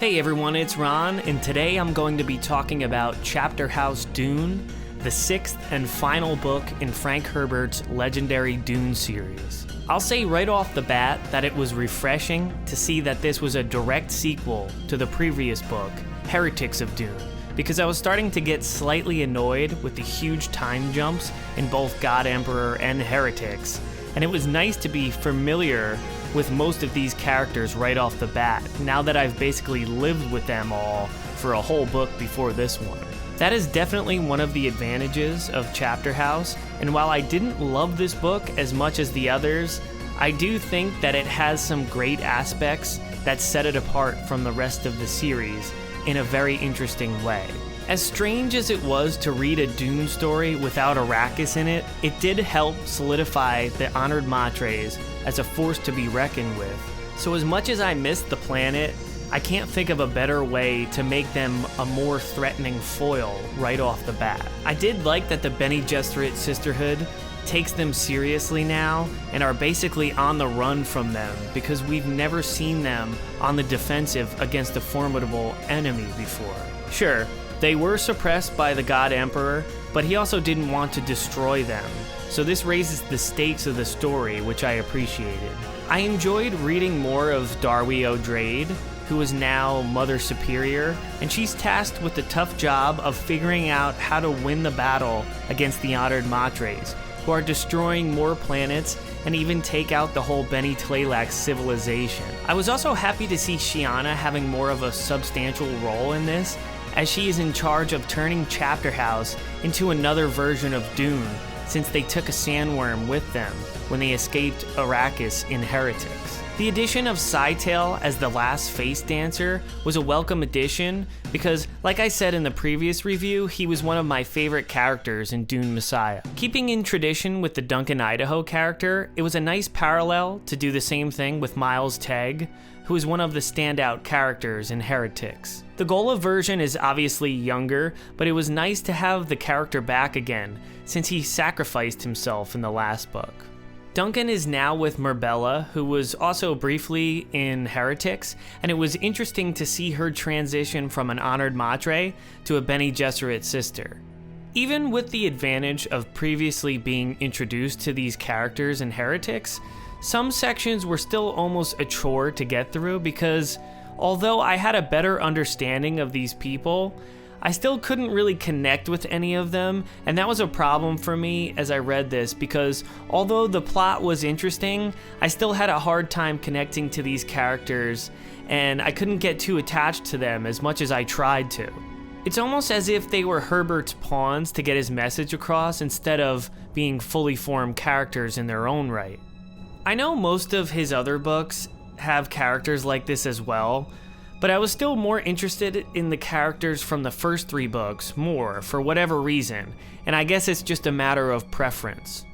Hey everyone, it's Ron, and today I'm going to be talking about Chapterhouse Dune, the sixth and final book in Frank Herbert's legendary Dune series. I'll say right off the bat that it was refreshing to see that this was a direct sequel to the previous book, Heretics of Dune, because I was starting to get slightly annoyed with the huge time jumps in both God Emperor and Heretics, and it was nice to be familiar with most of these characters right off the bat, now that I've basically lived with them all for a whole book before this one. That is definitely one of the advantages of Chapterhouse, and while I didn't love this book as much as the others, I do think that it has some great aspects that set it apart from the rest of the series in a very interesting way. As strange as it was to read a Dune story without Arrakis in it, it did help solidify the Honored Matres as a force to be reckoned with. So as much as I missed the planet, I can't think of a better way to make them a more threatening foil right off the bat. I did like that the Bene Gesserit Sisterhood takes them seriously now and are basically on the run from them because we've never seen them on the defensive against a formidable enemy before. Sure, they were suppressed by the God Emperor, but he also didn't want to destroy them. So this raises the stakes of the story, which I appreciated. I enjoyed reading more of Darwi O'Drade, who is now Mother Superior, and she's tasked with the tough job of figuring out how to win the battle against the Honored Matres, who are destroying more planets and even take out the whole Bene Tleilax civilization. I was also happy to see Shiana having more of a substantial role in this, as she is in charge of turning Chapterhouse into another version of Dune, since they took a sandworm with them when they escaped Arrakis in Heretics. The addition of Scytale as the last face dancer was a welcome addition because, like I said in the previous review, he was one of my favorite characters in Dune Messiah. Keeping in tradition with the Duncan Idaho character, it was a nice parallel to do the same thing with Miles Tegg, who is one of the standout characters in Heretics. The Gola version is obviously younger, but it was nice to have the character back again, since he sacrificed himself in the last book. Duncan is now with Marbella, who was also briefly in Heretics, and it was interesting to see her transition from an Honored Matre to a Bene Gesserit sister. Even with the advantage of previously being introduced to these characters in Heretics, some sections were still almost a chore to get through because, although I had a better understanding of these people, I still couldn't really connect with any of them, and that was a problem for me as I read this because although the plot was interesting, I still had a hard time connecting to these characters, and I couldn't get too attached to them as much as I tried to. It's almost as if they were Herbert's pawns to get his message across instead of being fully formed characters in their own right. I know most of his other books have characters like this as well, but I was still more interested in the characters from the first three books more, for whatever reason, and I guess it's just a matter of preference.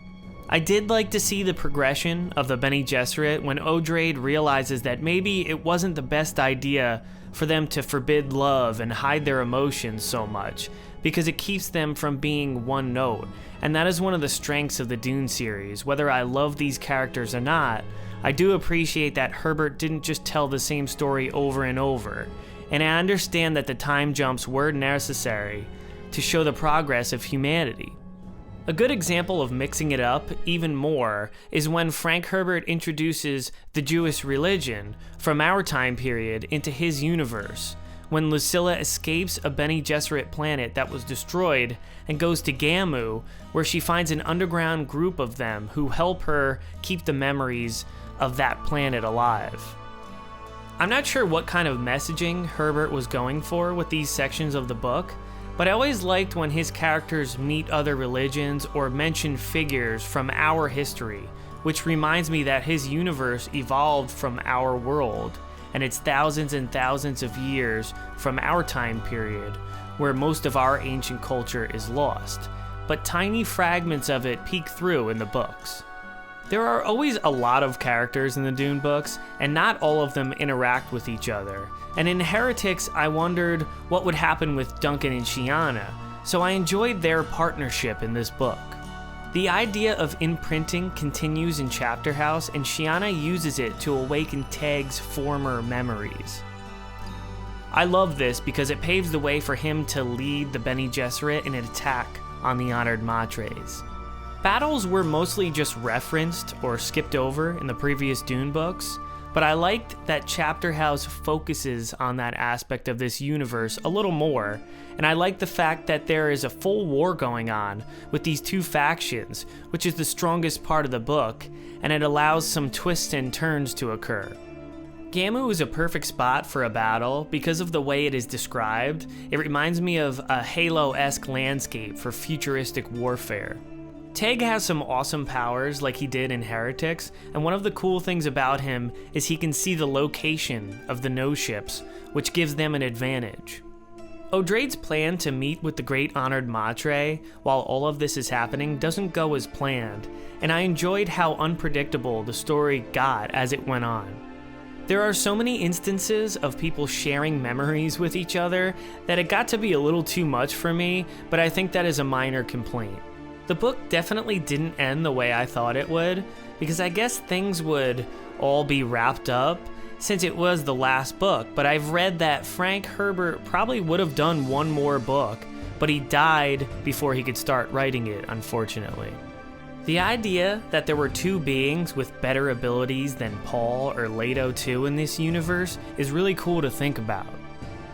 I did like to see the progression of the Bene Gesserit when O'Drade realizes that maybe it wasn't the best idea for them to forbid love and hide their emotions so much, because it keeps them from being one note, and that is one of the strengths of the Dune series. Whether I love these characters or not, I do appreciate that Herbert didn't just tell the same story over and over, and I understand that the time jumps were necessary to show the progress of humanity. A good example of mixing it up even more is when Frank Herbert introduces the Jewish religion from our time period into his universe, when Lucilla escapes a Bene Gesserit planet that was destroyed and goes to Gamu, where she finds an underground group of them who help her keep the memories of that planet alive. I'm not sure what kind of messaging Herbert was going for with these sections of the book, but I always liked when his characters meet other religions or mention figures from our history, which reminds me that his universe evolved from our world, and it's thousands and thousands of years from our time period, where most of our ancient culture is lost, but tiny fragments of it peek through in the books. There are always a lot of characters in the Dune books, and not all of them interact with each other. And in Heretics, I wondered what would happen with Duncan and Shiana, so I enjoyed their partnership in this book. The idea of imprinting continues in Chapterhouse, and Shiana uses it to awaken Tegg's former memories. I love this because it paves the way for him to lead the Bene Gesserit in an attack on the Honored Matres. Battles were mostly just referenced or skipped over in the previous Dune books, but I liked that Chapterhouse focuses on that aspect of this universe a little more, and I like the fact that there is a full war going on with these two factions, which is the strongest part of the book, and it allows some twists and turns to occur. Gamu is a perfect spot for a battle because of the way it is described. It reminds me of a Halo-esque landscape for futuristic warfare. Teg has some awesome powers like he did in Heretics, and one of the cool things about him is he can see the location of the no ships, which gives them an advantage. Odrade's plan to meet with the Great Honored Matre while all of this is happening doesn't go as planned, and I enjoyed how unpredictable the story got as it went on. There are so many instances of people sharing memories with each other that it got to be a little too much for me, but I think that is a minor complaint. The book definitely didn't end the way I thought it would, because I guess things would all be wrapped up since it was the last book, but I've read that Frank Herbert probably would have done one more book, but he died before he could start writing it, unfortunately. The idea that there were two beings with better abilities than Paul or Leto 2 in this universe is really cool to think about.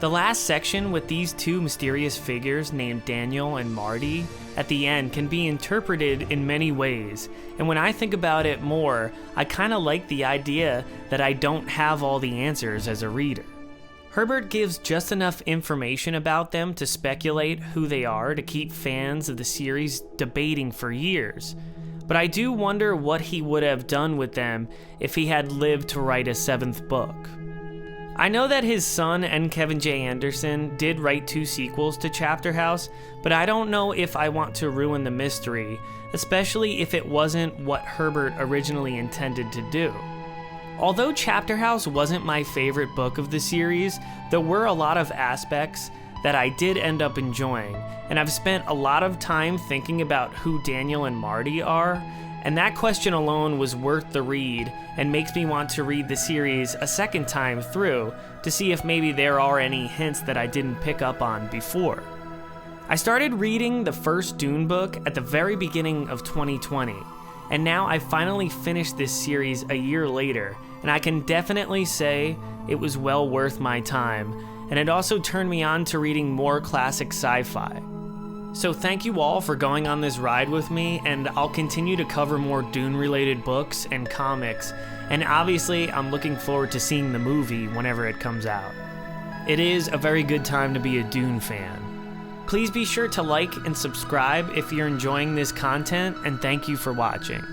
The last section with these two mysterious figures named Daniel and Marty at the end can be interpreted in many ways, and when I think about it more, I kinda like the idea that I don't have all the answers as a reader. Herbert gives just enough information about them to speculate who they are to keep fans of the series debating for years, but I do wonder what he would have done with them if he had lived to write a seventh book. I know that his son and Kevin J. Anderson did write 2 sequels to Chapterhouse, but I don't know if I want to ruin the mystery, especially if it wasn't what Herbert originally intended to do. Although Chapterhouse wasn't my favorite book of the series, there were a lot of aspects that I did end up enjoying, and I've spent a lot of time thinking about who Daniel and Marty are, and that question alone was worth the read and makes me want to read the series a second time through to see if maybe there are any hints that I didn't pick up on before. I started reading the first Dune book at the very beginning of 2020, and now I finally finished this series a year later, and I can definitely say it was well worth my time, and it also turned me on to reading more classic sci-fi. So thank you all for going on this ride with me, and I'll continue to cover more Dune-related books and comics, and obviously I'm looking forward to seeing the movie whenever it comes out. It is a very good time to be a Dune fan. Please be sure to like and subscribe if you're enjoying this content, and thank you for watching.